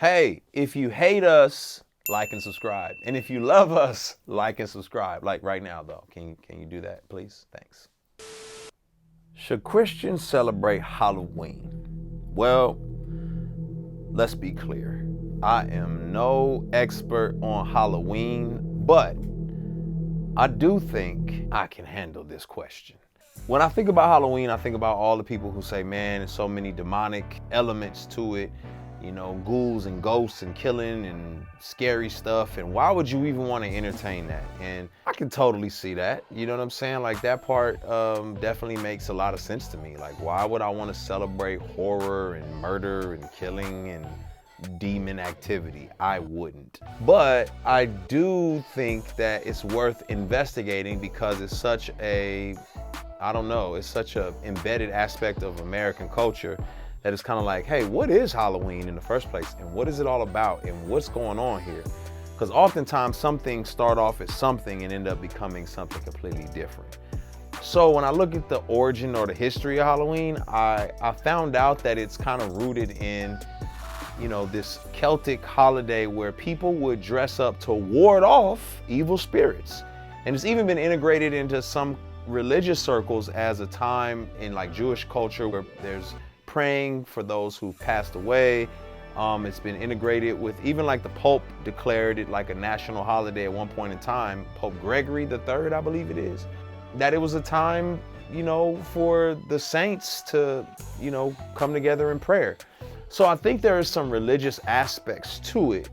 Hey, if you hate us, like and subscribe. And if you love us, like and subscribe. Like right now, though. Can you do that, please? Thanks. Should Christians celebrate Halloween? Well, let's be clear. I am no expert on Halloween, but I do think I can handle this question. When I think about Halloween, I think about all the people who say, man, there's so many demonic elements to it, ghouls and ghosts and killing and scary stuff. And why would you even want to entertain that? And I can totally see that. You know what I'm saying? Like that part definitely makes a lot of sense to me. Like, why would I want to celebrate horror and murder and killing and demon activity? I wouldn't. But I do think that it's worth investigating because it's such a, it's such a embedded aspect of American culture that it's kind of like, hey, what is Halloween in the first place? And what is it all about? And what's going on here? Because oftentimes some things start off as something and end up becoming something completely different. So when I look at the origin or the history of Halloween, I found out that it's kind of rooted in, this Celtic holiday where people would dress up to ward off evil spirits. And it's even been integrated into some religious circles as a time in like Jewish culture where there's praying for those who passed away. It's been integrated with even like the Pope declared it like a national holiday at one point in time, Pope Gregory III, I believe it is, that it was a time, for the saints to, come together in prayer. So I think there is some religious aspects to it.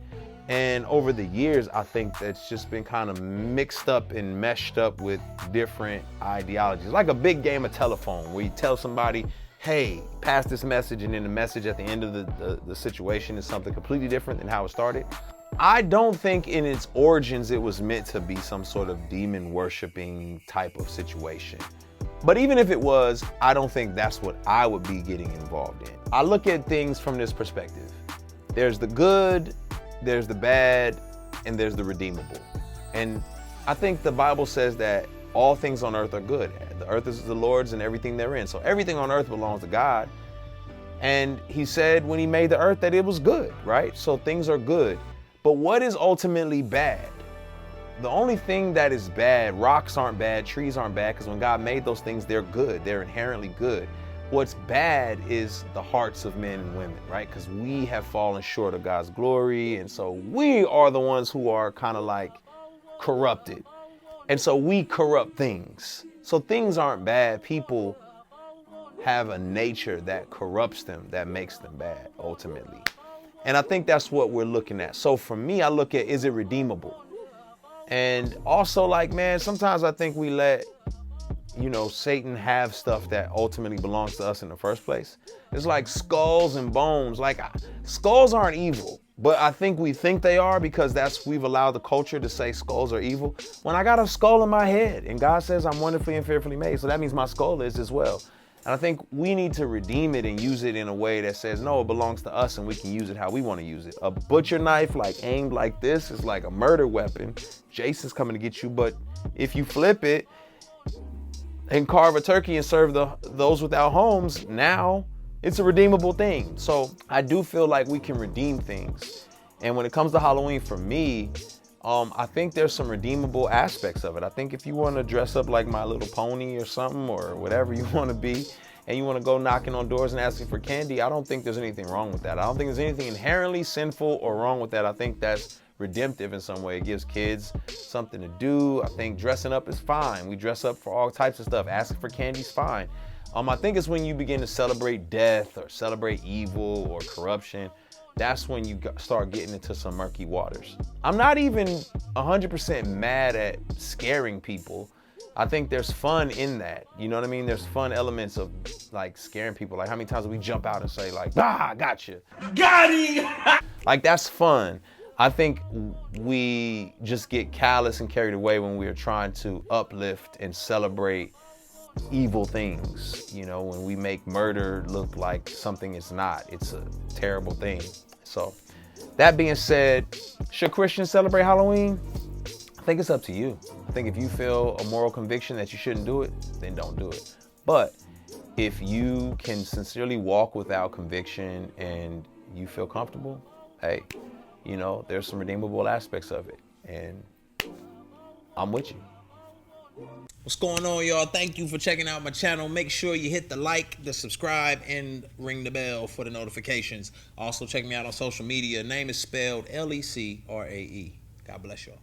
And over the years, I think that's just been kind of mixed up and meshed up with different ideologies. Like a big game of telephone where you tell somebody, hey, pass this message, and then the message at the end of the situation is something completely different than how it started. I don't think in its origins it was meant to be some sort of demon worshiping type of situation. But even if it was, I don't think that's what I would be getting involved in. I look at things from this perspective. There's the good, there's the bad, and there's the redeemable. And I think the Bible says that all things on earth are good. The earth is the Lord's and everything therein. So everything on earth belongs to God. And he said when he made the earth that it was good, right? So things are good. But what is ultimately bad? The only thing that is bad, rocks aren't bad, trees aren't bad, because when God made those things, they're good. They're inherently good. What's bad is the hearts of men and women, right? Because we have fallen short of God's glory. And so we are the ones who are kind of like corrupted. And so we corrupt things. So things aren't bad. People have a nature that corrupts them, that makes them bad, ultimately. And I think that's what we're looking at. So for me, I look at, is it redeemable? And also, like, man, sometimes I think we let, Satan have stuff that ultimately belongs to us in the first place. It's like skulls and bones. Like, skulls aren't evil, but I think we think they are because we've allowed the culture to say skulls are evil. When I got a skull in my head and God says I'm wonderfully and fearfully made, so that means my skull is as well. And I think we need to redeem it and use it in a way that says, no, it belongs to us and we can use it how we want to use it. A butcher knife, like aimed like this, is like a murder weapon. Jason's coming to get you. But if you flip it and carve a turkey and serve those without homes, now it's a redeemable thing. So I do feel like we can redeem things. And when it comes to Halloween, for me, I think there's some redeemable aspects of it. I think if you want to dress up like My Little Pony or something, or whatever you want to be, and you want to go knocking on doors and asking for candy, I don't think there's anything wrong with that. I don't think there's anything inherently sinful or wrong with that. I think that's redemptive in some way. It gives kids something to do. I think dressing up is fine. We dress up for all types of stuff. Asking for candy is fine. I think it's when you begin to celebrate death or celebrate evil or corruption, that's when you start getting into some murky waters. I'm not even 100% mad at scaring people. I think there's fun in that. You know what I mean? There's fun elements of like scaring people. Like how many times we jump out and say like, I got you. Got him! Like that's fun. I think we just get callous and carried away when we are trying to uplift and celebrate evil things. When we make murder look like something it's not. It's a terrible thing. So that being said, should Christians celebrate Halloween? I think it's up to you. I think if you feel a moral conviction that you shouldn't do it, then don't do it. But if you can sincerely walk without conviction and you feel comfortable, hey, you know, there's some redeemable aspects of it, and I'm with you. What's going on, y'all? Thank you for checking out my channel. Make sure you hit the like, the subscribe, and ring the bell for the notifications. Also, check me out on social media. Name is spelled Lecrae. God bless y'all.